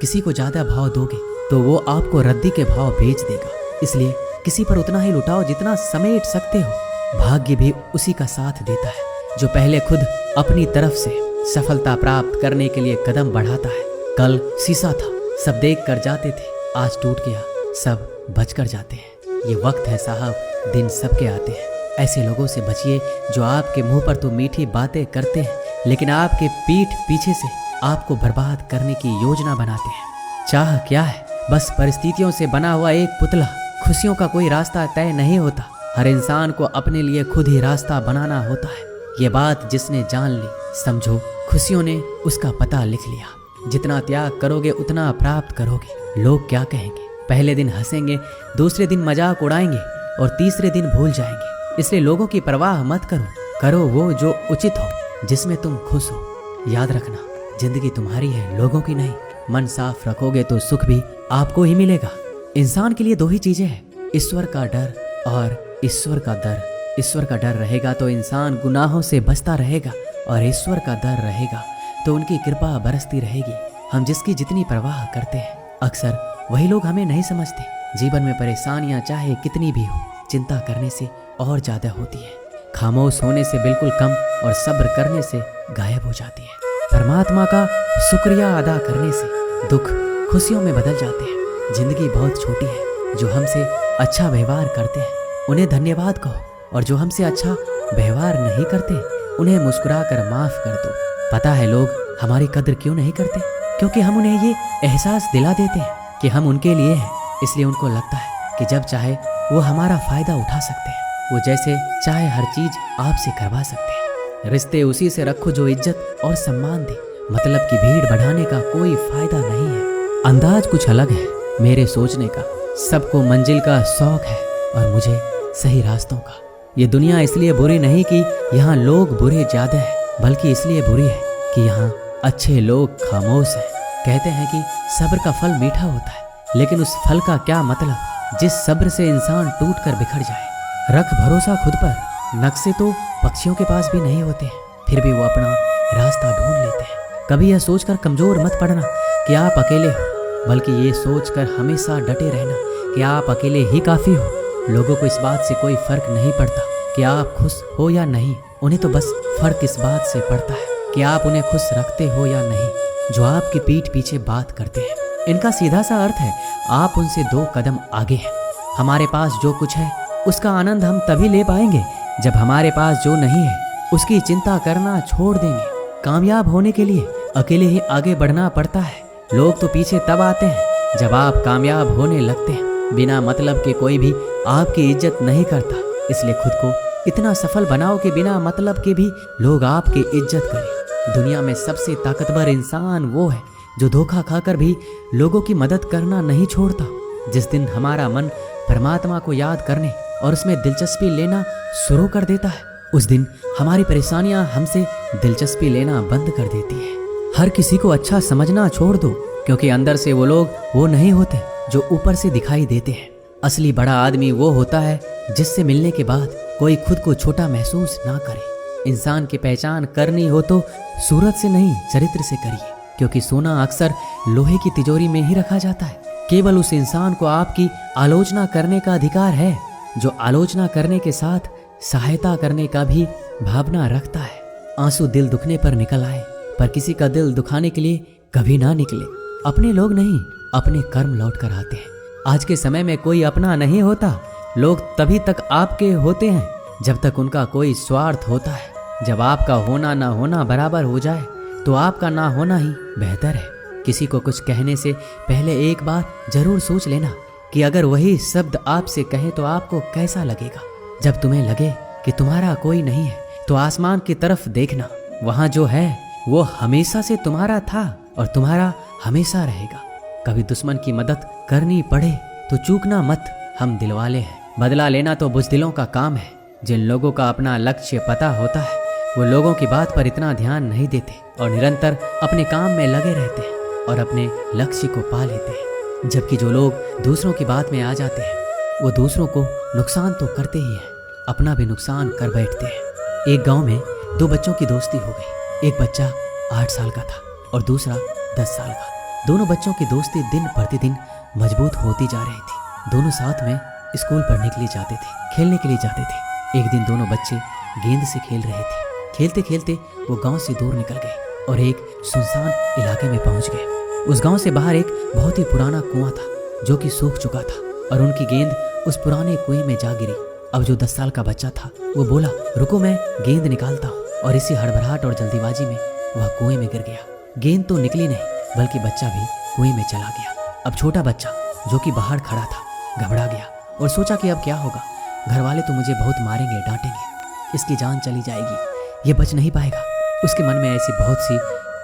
किसी को ज्यादा भाव दोगे तो वो आपको रद्दी के भाव बेच देगा। इसलिए किसी पर उतना ही लुटाओ जितना समेट सकते हो। भाग्य भी उसी का साथ देता है जो पहले खुद अपनी तरफ से सफलता प्राप्त करने के लिए कदम बढ़ाता है। कल शीशा था, सब देख कर जाते थे, आज टूट गया, सब बच कर जाते हैं। ये वक्त है साहब, दिन सबके आते हैं। ऐसे लोगों से बचिए जो आपके मुंह पर तो मीठी बातें करते हैं लेकिन आपके पीठ पीछे से आपको बर्बाद करने की योजना बनाते हैं। चाह क्या है? बस परिस्थितियों से बना हुआ एक पुतला। खुशियों का कोई रास्ता तय नहीं होता, हर इंसान को अपने लिए खुद ही रास्ता बनाना होता है। ये बात जिसने जान ली, समझो खुशियों ने उसका पता लिख लिया। जितना त्याग करोगे उतना प्राप्त करोगे। लोग क्या कहेंगे? पहले दिन हंसेंगे, दूसरे दिन मजाक उड़ाएंगे और तीसरे दिन भूल जाएंगे। इसलिए लोगों की परवाह मत करो, करो वो जो उचित हो, जिसमें तुम खुश हो। याद रखना, जिंदगी तुम्हारी है, लोगों की नहीं। मन साफ रखोगे तो सुख भी आपको ही मिलेगा। इंसान के लिए दो ही चीजें हैं, ईश्वर का डर और ईश्वर का दर। ईश्वर का डर रहेगा तो इंसान गुनाहों से बचता रहेगा और ईश्वर का डर रहेगा तो उनकी कृपा बरसती रहेगी। हम जिसकी जितनी परवाह करते हैं, अक्सर वही लोग हमें नहीं समझते। जीवन में परेशानियां चाहे कितनी भी हो, चिंता करने से और ज्यादा होती है। खामोश होने से बिल्कुल कम और सब्र करने से गायब हो जाती है। परमात्मा का शुक्रिया अदा करने से दुख खुशियों में बदल जाते हैं। जिंदगी बहुत छोटी है। जो हमसे अच्छा व्यवहार करते हैं उन्हें धन्यवाद कहो और जो हमसे अच्छा व्यवहार नहीं करते उन्हें मुस्कुरा कर माफ कर दो। पता है लोग हमारी कद्र क्यों नहीं करते? क्योंकि हम उन्हें ये एहसास दिला देते हैं कि हम उनके लिए हैं। इसलिए उनको लगता है कि जब चाहे वो हमारा फायदा उठा सकते हैं। वो जैसे चाहे हर चीज आपसे करवा सकते हैं। रिश्ते उसी से रखो जो इज्जत और सम्मान दे। मतलब की भीड़ बढ़ाने का कोई फायदा नहीं है। अंदाज कुछ अलग है मेरे सोचने का। सबको मंजिल का शौक है और मुझे सही रास्तों का। ये दुनिया इसलिए बुरी नहीं कि यहाँ लोग बुरे ज्यादा है, बल्कि इसलिए बुरी है कि यहाँ अच्छे लोग खामोश हैं। कहते हैं कि सब्र का फल मीठा होता है, लेकिन उस फल का क्या मतलब जिस सब्र से इंसान टूट कर बिखर जाए। रख भरोसा खुद पर। नक्शे तो पक्षियों के पास भी नहीं होते हैं, फिर भी वो अपना रास्ता ढूंढ लेते हैं। कभी यह सोचकर कमजोर मत पड़ना कि आप अकेले हो, बल्कि ये सोचकर हमेशा डटे रहना कि आप अकेले ही काफी हो। लोगों को इस बात से कोई फर्क नहीं पड़ता कि आप खुश हो या नहीं। उन्हें तो बस फर्क इस बात से पड़ता है कि आप उन्हें खुश रखते हो या नहीं, जो आपकी पीठ पीछे बात करते हैं। इनका सीधा सा अर्थ है आप उनसे 2 कदम आगे हैं। हमारे पास जो कुछ है उसका आनंद हम तभी ले पाएंगे जब हमारे पास जो नहीं है उसकी चिंता करना छोड़ देंगे। कामयाब होने के लिए अकेले ही आगे बढ़ना पड़ता है। लोग तो पीछे तब आते हैं जब आप कामयाब होने लगते हैं। बिना मतलब के कोई भी आपकी इज्जत नहीं करता। इसलिए खुद को इतना सफल बनाओ कि बिना मतलब के भी लोग आपकी इज्जत करें। दुनिया में सबसे ताकतवर इंसान वो है जो धोखा खाकर भी लोगों की मदद करना नहीं छोड़ता। जिस दिन हमारा मन परमात्मा को याद करने और उसमें दिलचस्पी लेना शुरू कर देता है, उस दिन हमारी परेशानियां हमसे दिलचस्पी लेना बंद कर देती है। हर किसी को अच्छा समझना छोड़ दो, क्योंकि अंदर से वो लोग वो नहीं होते जो ऊपर से दिखाई देते हैं। असली बड़ा आदमी वो होता है जिससे मिलने के बाद कोई खुद को छोटा महसूस ना करे। इंसान की पहचान करनी हो तो सूरत से नहीं, चरित्र से करिए, क्योंकि सोना अक्सर लोहे की तिजोरी में ही रखा जाता है। केवल उस इंसान को आपकी आलोचना करने का अधिकार है जो आलोचना करने के साथ सहायता करने का भी भावना रखता है। आंसू दिल दुखने पर निकल आए, पर किसी का दिल दुखाने के लिए कभी ना निकले। अपने लोग नहीं, अपने कर्म लौट कर आते हैं। आज के समय में कोई अपना नहीं होता। लोग तभी तक आपके होते हैं जब तक उनका कोई स्वार्थ होता है। जब आपका होना ना होना बराबर हो जाए तो आपका ना होना ही बेहतर है। किसी को कुछ कहने से पहले एक बार जरूर सोच लेना कि अगर वही शब्द आपसे कहे तो आपको कैसा लगेगा। जब तुम्हें लगे कि तुम्हारा कोई नहीं है तो आसमान की तरफ देखना, वहां जो है वो हमेशा से तुम्हारा था और तुम्हारा हमेशा रहेगा। कभी दुश्मन की मदद करनी पड़े तो चूकना मत, हम दिलवाले हैं। बदला लेना तो बुज़दिलों का काम है। जिन लोगों का अपना लक्ष्य पता होता है वो लोगों की बात पर इतना ध्यान नहीं देते और निरंतर अपने काम में लगे रहते हैं और अपने लक्ष्य को पा लेते हैं। जबकि जो लोग दूसरों की बात में आ जाते हैं वो दूसरों को नुकसान तो करते ही हैं, अपना भी नुकसान कर बैठते हैं। एक गांव में 2 बच्चों की दोस्ती हो गई। एक बच्चा 8 साल का था और दूसरा 10 साल का। दोनों बच्चों की दोस्ती दिन प्रतिदिन मजबूत होती जा रही थी। दोनों साथ में स्कूल पढ़ने के लिए जाते थे, खेलने के लिए जाते थे। एक दिन दोनों बच्चे गेंद से खेल रहे थे। खेलते खेलते वो गांव से दूर निकल गए और एक सुनसान इलाके में पहुंच गए। उस गांव से बाहर एक बहुत ही पुराना कुआं था जो कि सूख चुका था और उनकी गेंद उस पुराने कुएं में जा गिरी। अब जो 10 साल का बच्चा था वो बोला, रुको मैं गेंद निकालता हूँ, और इसी हड़बड़ाहट और जल्दीबाजी में वह कुएं में गिर गया। गेंद तो निकली नहीं बल्कि बच्चा भी कुएं में चला गया। अब छोटा बच्चा जो कि बाहर खड़ा था घबरा गया और सोचा कि अब क्या होगा, घर वाले तो मुझे बहुत मारेंगे, डांटेंगे, इसकी जान चली जाएगी, ये बच नहीं पाएगा। उसके मन में ऐसी बहुत सी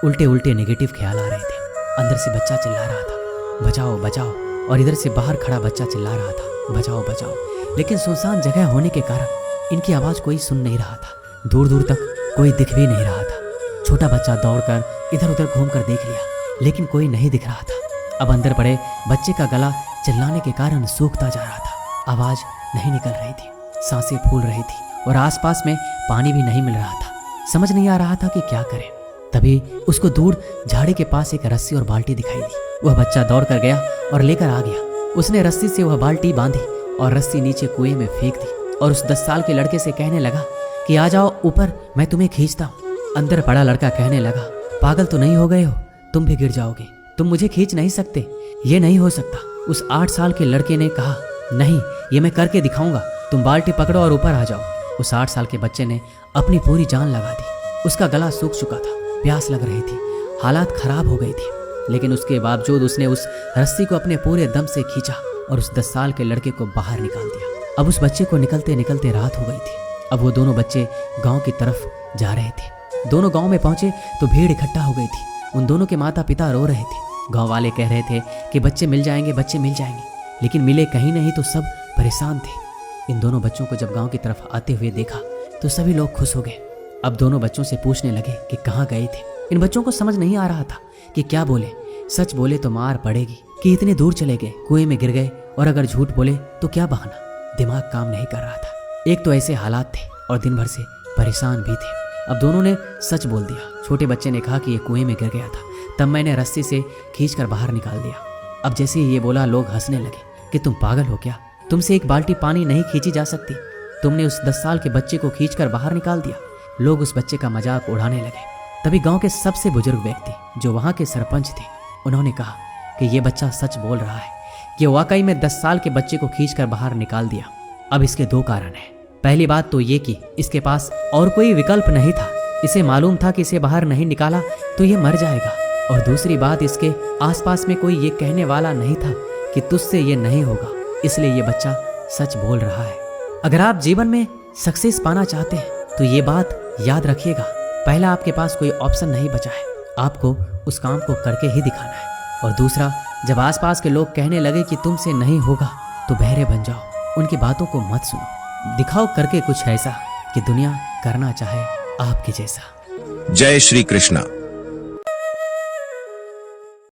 उल्टे उल्टे नेगेटिव ख्याल आ रहे थे। अंदर से बच्चा चिल्ला रहा था, बचाओ बचाओ, और इधर से बाहर खड़ा बच्चा चिल्ला रहा था, बचाओ बचाओ। लेकिन सुनसान जगह होने के कारण इनकी आवाज़ कोई सुन नहीं रहा था। दूर दूर तक कोई दिख भी नहीं रहा था। छोटा बच्चा दौड़कर इधर उधर घूमकर देख लिया लेकिन कोई नहीं दिख रहा था। अब अंदर पड़े बच्चे का गला चिल्लाने के कारण सूखता जा रहा था। आवाज़ नहीं निकल रही थी, सांसें फूल रही थी और आसपास में पानी भी नहीं मिल रहा था। समझ नहीं आ रहा था कि क्या करे। तभी उसको दूर झाड़ी के पास एक रस्सी और बाल्टी दिखाई दी। वह बच्चा दौड़ कर गया और लेकर आ गया। उसने रस्सी से वह बाल्टी बांधी और रस्सी नीचे कुएं में फेंक दी और उस 10 साल के लड़के से कहने लगा कि आ जाओ ऊपर, मैं तुम्हें खींचता हूँ। अंदर पड़ा लड़का कहने लगा, पागल तो नहीं हो गए हो, तुम भी गिर जाओगे, तुम मुझे खींच नहीं सकते, ये नहीं हो सकता। उस 8 साल के लड़के ने कहा, नहीं, ये मैं करके दिखाऊंगा, तुम बाल्टी पकड़ो और ऊपर आ जाओ। उस 8 साल के बच्चे ने अपनी पूरी जान लगा दी। उसका गला सूख चुका था, प्यास लग रही थी, हालात खराब हो गई थी, लेकिन उसके बावजूद उसने उस रस्सी को अपने पूरे दम से खींचा और उस 10 साल के लड़के को बाहर निकाल दिया। अब उस बच्चे को निकलते निकलते रात हो गई थी। अब वो दोनों बच्चे गांव की तरफ जा रहे थे। दोनों गांव में पहुंचे तो भीड़ इकट्ठा हो गई थी। उन दोनों के माता पिता रो रहे थे। गांव वाले कह रहे थे कि बच्चे मिल जाएंगे, बच्चे मिल जाएंगे, लेकिन मिले कहीं नहीं तो सब परेशान थे। इन दोनों बच्चों को जब गांव की तरफ आते हुए देखा तो सभी लोग खुश हो गए। अब दोनों बच्चों से पूछने लगे कि कहाँ गए थे। इन बच्चों को समझ नहीं आ रहा था कि क्या बोले। सच बोले तो मार पड़ेगी कि इतने दूर चले गए, कुएं में गिर गए, और अगर झूठ बोले तो क्या बहाना। दिमाग काम नहीं कर रहा था। एक तो ऐसे हालात थे और दिन भर से परेशान भी थे। अब दोनों ने सच बोल दिया। छोटे बच्चे ने कहा कि ये कुएं में गिर गया था, तब मैंने रस्सी से खींचकर बाहर निकाल दिया। अब जैसे ही ये बोला लोग हंसने लगे कि तुम पागल हो क्या, तुमसे एक बाल्टी पानी नहीं खींची जा सकती, तुमने उस 10 साल के बच्चे को खींचकर बाहर निकाल दिया। लोग उस बच्चे का मजाक उड़ाने लगे। तभी गांव के सबसे बुजुर्ग व्यक्ति जो वहां के सरपंच थे, उन्होंने कहा कि ये बच्चा सच बोल रहा है कि वाकई में 10 साल के बच्चे को खींचकर बाहर निकाल दिया। अब इसके 2 कारण हैं। पहली बात तो ये कि इसके पास और कोई विकल्प नहीं था। इसे मालूम था कि इसे बाहर नहीं निकाला तो ये मर जाएगा। और दूसरी बात, इसके आसपास में कोई ये कहने वाला नहीं था कि तुझसे ये नहीं होगा, इसलिए ये बच्चा सच बोल रहा है। अगर आप जीवन में सक्सेस पाना चाहते हैं तो ये बात याद रखिएगा, पहला आपके पास कोई ऑप्शन नहीं बचा है, आपको उस काम को करके ही दिखाना है। और दूसरा, जब आसपास के लोग कहने लगे कि तुमसे नहीं होगा तो बहरे बन जाओ, उनकी बातों को मत सुनो, दिखाओ करके कुछ ऐसा कि दुनिया करना चाहे आपके जैसा। जय श्री कृष्णा।